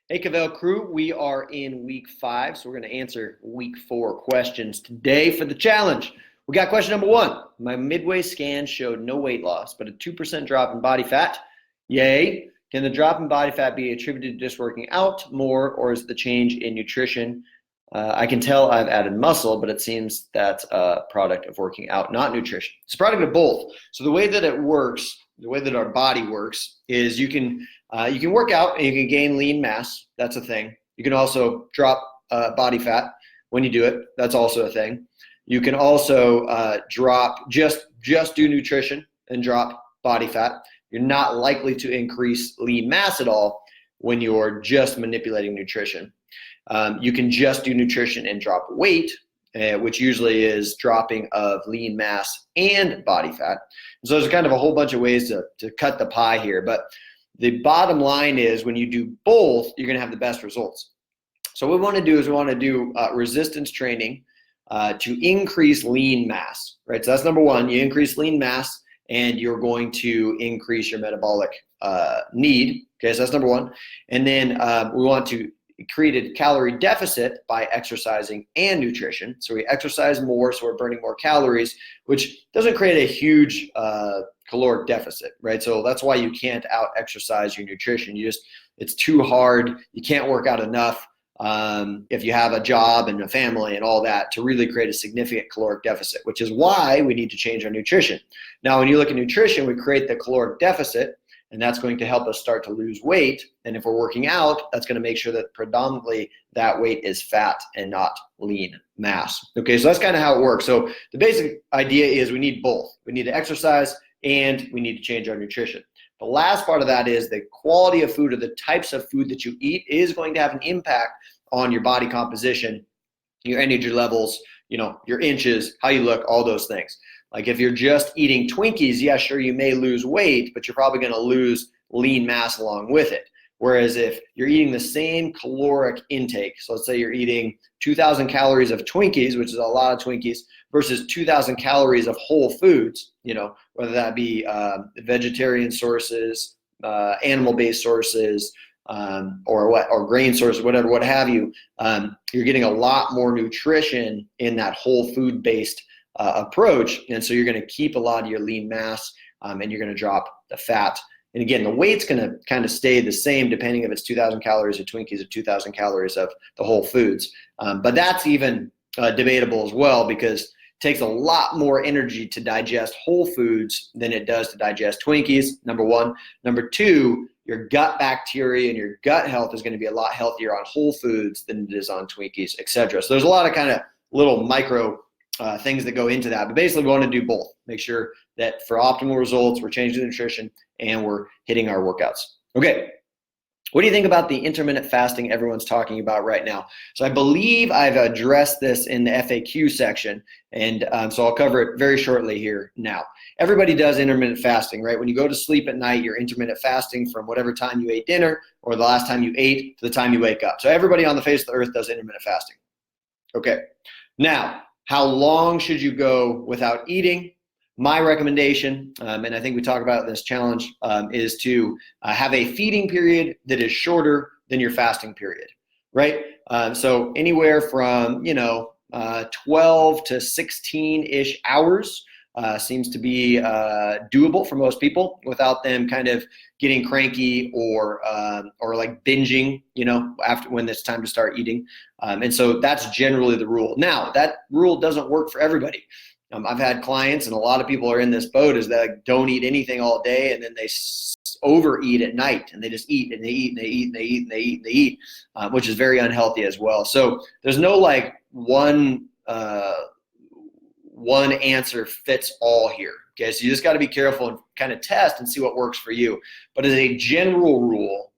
Hey, Kvell crew, we are in week 5, so we're going to answer week 4 questions today for the challenge. We got question number 1. My midway scan showed no weight loss, but a 2% drop in body fat. Yay. Can the drop in body fat be attributed to just working out more, or is the change in nutrition? I can tell I've added muscle, but it seems that's a product of working out, not nutrition. It's a product of both. So the way that it works, the way that our body works, is you can work out and you can gain lean mass. That's a thing. You can also drop body fat when you do it. That's also a thing. You can also just do nutrition and drop body fat. You're not likely to increase lean mass at all when you're just manipulating nutrition. You can just do nutrition and drop weight, which usually is dropping of lean mass and body fat. So there's kind of a whole bunch of ways to cut the pie here. But the bottom line is when you do both, you're going to have the best results. So what we want to do is we want to do resistance training to increase lean mass, right? So that's number 1. You increase lean mass and you're going to increase your metabolic need. Okay, so that's number 1. And then we want to create a calorie deficit by exercising and nutrition. So we exercise more, so we're burning more calories, which doesn't create a huge caloric deficit, right? So that's why you can't out exercise your nutrition. It's too hard. You can't work out enough if you have a job and a family and all that to really create a significant caloric deficit, which is why we need to change our nutrition. Now, when you look at nutrition, we create the caloric deficit, and that's going to help us start to lose weight. And if we're working out, that's going to make sure that predominantly that weight is fat and not lean mass. Okay, so that's kind of how it works. So the basic idea is we need both. We need to exercise and we need to change our nutrition. The last part of that is the quality of food or the types of food that you eat is going to have an impact on your body composition, your energy levels, your inches, how you look, all those things. Like if you're just eating Twinkies, yeah, sure, you may lose weight, but you're probably going to lose lean mass along with it. Whereas if you're eating the same caloric intake, so let's say you're eating 2,000 calories of Twinkies, which is a lot of Twinkies, versus 2,000 calories of whole foods, whether that be vegetarian sources, animal-based sources, or grain sources, whatever, what have you, you're getting a lot more nutrition in that whole food-based approach. And so you're going to keep a lot of your lean mass and you're going to drop the fat. And again, the weight's going to kind of stay the same depending if it's 2,000 calories of Twinkies or 2,000 calories of the whole foods. But that's even debatable as well because it takes a lot more energy to digest whole foods than it does to digest Twinkies, number 1. Number 2, your gut bacteria and your gut health is going to be a lot healthier on whole foods than it is on Twinkies, etc. So there's a lot of kind of little micro things that go into that. But basically, we want to do both. Make sure that for optimal results, we're changing the nutrition and we're hitting our workouts. Okay. What do you think about the intermittent fasting everyone's talking about right now? So I believe I've addressed this in the FAQ section, and so I'll cover it very shortly here now. Everybody does intermittent fasting, right? When you go to sleep at night, you're intermittent fasting from whatever time you ate dinner or the last time you ate to the time you wake up. So everybody on the face of the earth does intermittent fasting. Okay. Now, how long should you go without eating? My recommendation, and I think we talk about this challenge, is to have a feeding period that is shorter than your fasting period, right? So anywhere from 12 to 16-ish hours seems to be doable for most people without them kind of getting cranky or like binging, after when it's time to start eating. And so that's generally the rule. Now, that rule doesn't work for everybody. I've had clients, and a lot of people are in this boat, is that don't eat anything all day, and then they overeat at night, and they just eat, and they eat, and they eat, and they eat, and they eat, and they eat, which is very unhealthy as well. So there's no like one answer fits all here. Okay, so you just got to be careful and kind of test and see what works for you. But as a general rule,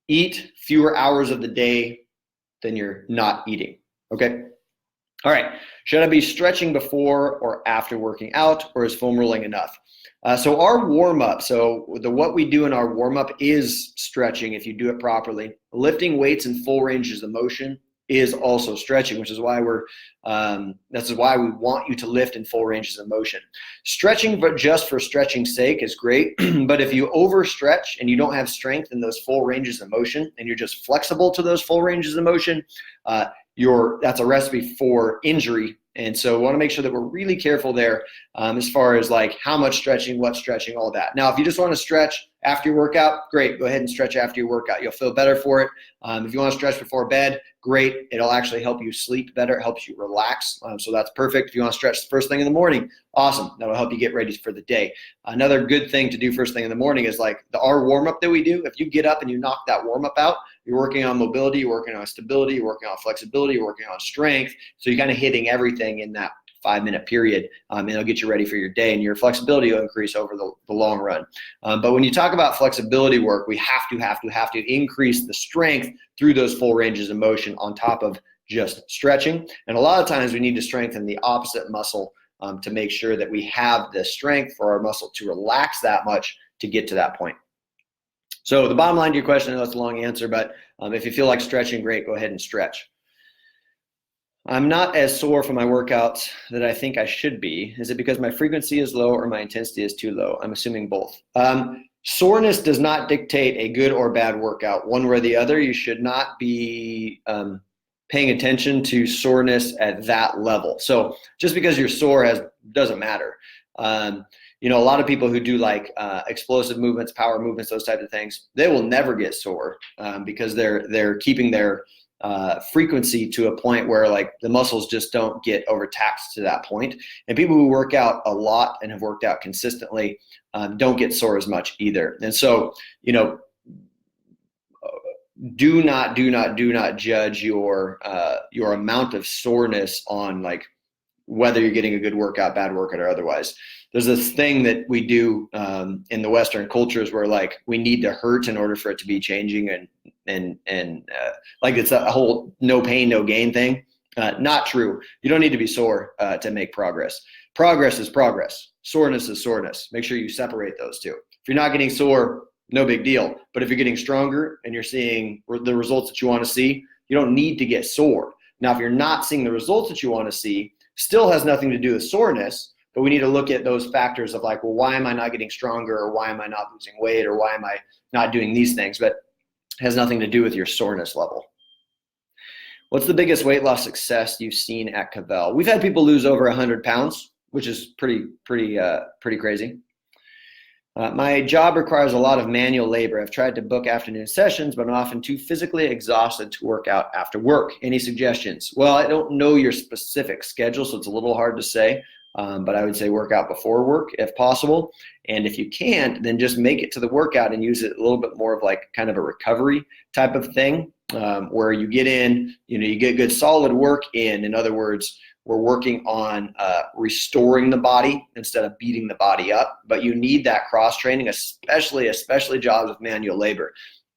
eat fewer hours of the day than you're not eating. Okay. All right. Should I be stretching before or after working out, or is foam rolling enough? So our warm up, what we do in our warm up is stretching if you do it properly. Lifting weights in full ranges of motion is also stretching, which is why this is why we want you to lift in full ranges of motion. Stretching, but just for stretching's sake, is great. But if you overstretch and you don't have strength in those full ranges of motion, and you're just flexible to those full ranges of motion, that's a recipe for injury. And so we want to make sure that we're really careful there as far as like how much stretching, what stretching, all that. Now, if you just want to stretch after your workout, great. Go ahead and stretch after your workout. You'll feel better for it. If you want to stretch before bed, great. It'll actually help you sleep better. It helps you relax. So that's perfect. If you want to stretch the first thing in the morning, awesome. That'll help you get ready for the day. Another good thing to do first thing in the morning is like our warm-up that we do. If you get up and you knock that warm-up out, you're working on mobility, you're working on stability, you're working on flexibility, you're working on strength. So you're kind of hitting everything in that 5-minute period, and it'll get you ready for your day, and your flexibility will increase over the long run. But when you talk about flexibility work, we have to increase the strength through those full ranges of motion on top of just stretching. And a lot of times we need to strengthen the opposite muscle to make sure that we have the strength for our muscle to relax that much to get to that point. So the bottom line to your question, I know that's a long answer, but if you feel like stretching, great, go ahead and stretch. I'm not as sore for my workouts that I think I should be. Is it because my frequency is low or my intensity is too low? I'm assuming both. Soreness does not dictate a good or bad workout, one way or the other. You should not be paying attention to soreness at that level. So just because you're sore doesn't matter. A lot of people who do like explosive movements, power movements, those types of things, they will never get sore because they're keeping their frequency to a point where like the muscles just don't get overtaxed to that point. And people who work out a lot and have worked out consistently don't get sore as much either. And so, do not judge your amount of soreness on like whether you're getting a good workout, bad workout, or otherwise. There's this thing that we do in the Western cultures where like we need to hurt in order for it to be changing, and like it's a whole no pain, no gain thing. Not true. You don't need to be sore to make progress. Progress is progress. Soreness is soreness. Make sure you separate those two. If you're not getting sore, no big deal. But if you're getting stronger and you're seeing the results that you want to see, you don't need to get sore. Now, if you're not seeing the results that you want to see, still has nothing to do with soreness, but we need to look at those factors of like, well, why am I not getting stronger, or why am I not losing weight, or why am I not doing these things? But it has nothing to do with your soreness level. What's the biggest weight loss success you've seen at Kvell? We've had people lose over 100 pounds, which is pretty crazy. My job requires a lot of manual labor. I've tried to book afternoon sessions, but I'm often too physically exhausted to work out after work. Any suggestions? Well, I don't know your specific schedule, so it's a little hard to say, but I would say work out before work if possible. And if you can't, then just make it to the workout and use it a little bit more of like kind of a recovery type of thing, where you get in, you get good solid work in. In other words, we're working on restoring the body instead of beating the body up. But you need that cross training, especially jobs with manual labor.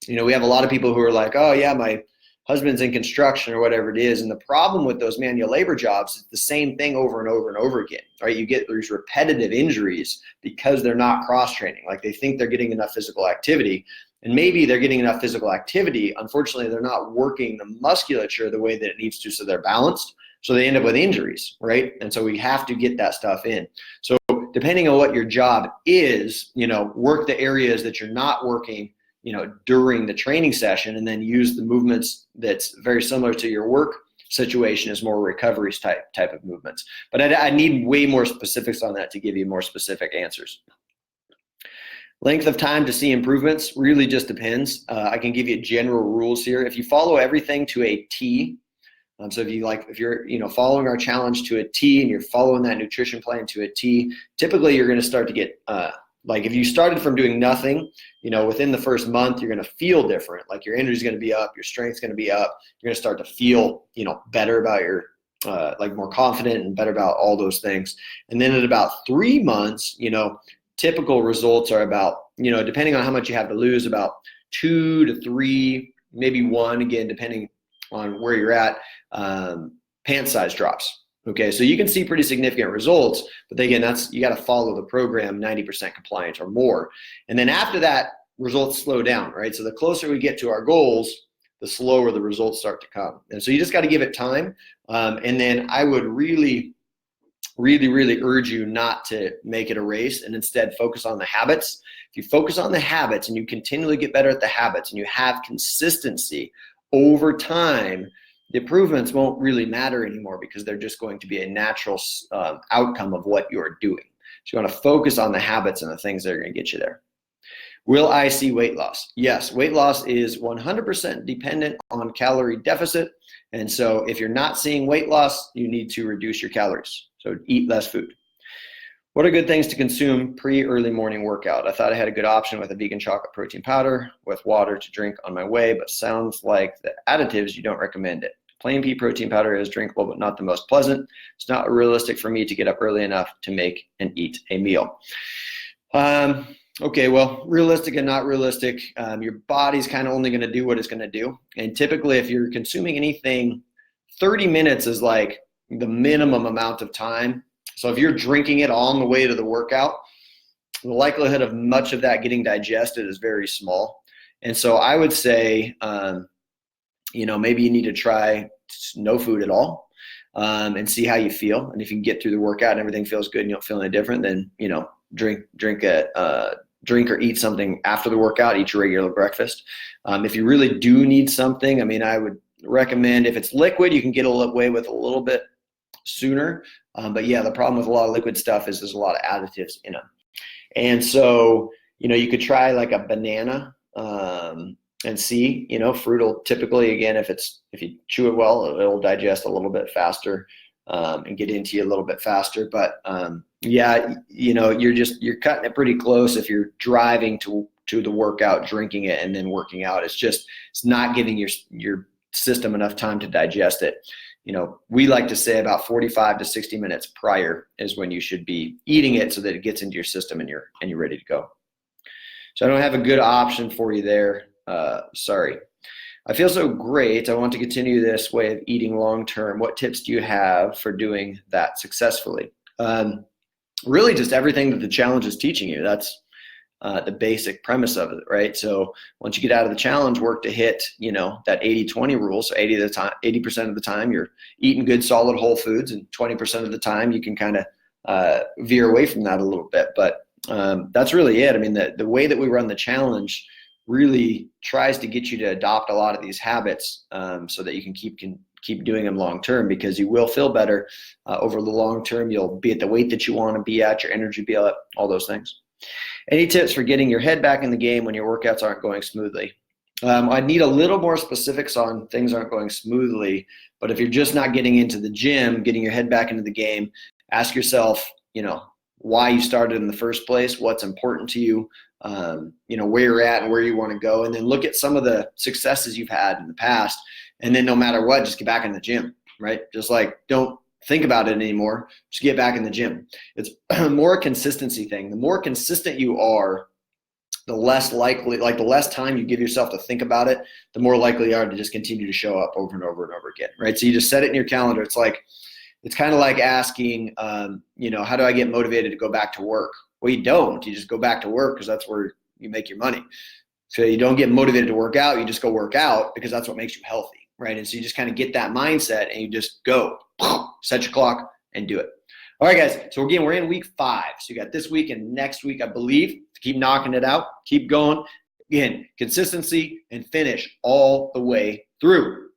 We have a lot of people who are like, oh yeah, my husband's in construction or whatever it is. And the problem with those manual labor jobs is the same thing over and over and over again, right? You get these repetitive injuries because they're not cross training. Like they think they're getting enough physical activity, and maybe they're getting enough physical activity. Unfortunately, they're not working the musculature the way that it needs to, so they're balanced. So they end up with injuries, right? And so we have to get that stuff in. So depending on what your job is, work the areas that you're not working, during the training session, and then use the movements that's very similar to your work situation as more recovery type of movements. But I need way more specifics on that to give you more specific answers. Length of time to see improvements really just depends. I can give you general rules here. If you follow everything to a T, so if you're following our challenge to a T and you're following that nutrition plan to a T, typically you're going to start to get like if you started from doing nothing, within the first month, you're going to feel different. Like your energy is going to be up, your strength's going to be up. You're going to start to feel, better about your, like more confident and better about all those things. And then at about 3 months, typical results are about, depending on how much you have to lose, about 2 to 3, maybe 1, again, depending on where you're at, pant size drops. Okay, so you can see pretty significant results, but again, you got to follow the program 90% compliance or more. And then after that, results slow down, right? So the closer we get to our goals, the slower the results start to come. And so you just got to give it time. And then I would really urge you not to make it a race and instead focus on the habits. If you focus on the habits and you continually get better at the habits and you have consistency over time, the improvements won't really matter anymore because they're just going to be a natural outcome of what you're doing. So you want to focus on the habits and the things that are going to get you there. Will I see weight loss? Yes, weight loss is 100% dependent on calorie deficit. And so if you're not seeing weight loss, you need to reduce your calories. So eat less food. What are good things to consume pre-early morning workout? I thought I had a good option with a vegan chocolate protein powder with water to drink on my way, but sounds like the additives, you don't recommend it. Plain pea protein powder is drinkable, but not the most pleasant. It's not realistic for me to get up early enough to make and eat a meal. Okay, well, realistic and not realistic. Your body's kind of only going to do what it's going to do. And typically, if you're consuming anything, 30 minutes is like the minimum amount of time. So if you're drinking it on the way to the workout, the likelihood of much of that getting digested is very small. And so I would say, maybe you need to try no food at all and see how you feel. And if you can get through the workout and everything feels good and you don't feel any different, then, drink or eat something after the workout, eat your regular breakfast. If you really do need something, I would recommend if it's liquid, you can get away with a little bit sooner. But yeah, the problem with a lot of liquid stuff is there's a lot of additives in them. And so, you could try like a banana and see, fruit will typically, again, if you chew it well, it'll digest a little bit faster and get into you a little bit faster. But you're cutting it pretty close if you're driving to the workout, drinking it, and then working out. It's not giving your system enough time to digest it. We like to say about 45 to 60 minutes prior is when you should be eating it so that it gets into your system and you're ready to go. So I don't have a good option for you there. Sorry. I feel so great. I want to continue this way of eating long-term. What tips do you have for doing that successfully? Really just everything that the challenge is teaching you. That's the basic premise of it, right? So once you get out of the challenge, work to hit, that 80-20 rule. So 80% of the time you're eating good, solid whole foods, and 20% of the time you can kind of veer away from that a little bit. But that's really it. The way that we run the challenge really tries to get you to adopt a lot of these habits so that you can keep doing them long term, because you will feel better over the long term. You'll be at the weight that you want to be at, your energy be up, all those things. Any tips for getting your head back in the game when your workouts aren't going smoothly? I need a little more specifics on things aren't going smoothly, but if you're just not getting into the gym, getting your head back into the game, ask yourself, why you started in the first place, what's important to you, where you're at and where you want to go. And then look at some of the successes you've had in the past. And then no matter what, just get back in the gym, right? Just don't think about it anymore. Just get back in the gym. It's more a consistency thing. The more consistent you are, the less likely, the less time you give yourself to think about it, the more likely you are to just continue to show up over and over and over again, right? So you just set it in your calendar. It's kind of like asking, how do I get motivated to go back to work? Well, you don't. You just go back to work because that's where you make your money. So you don't get motivated to work out. You just go work out because that's what makes you healthy, right? And so you just kind of get that mindset and you just go, set your clock and do it. All right, guys. So again, we're in week 5. So you got this week and next week, I believe, to keep knocking it out. Keep going. Again, consistency and finish all the way through.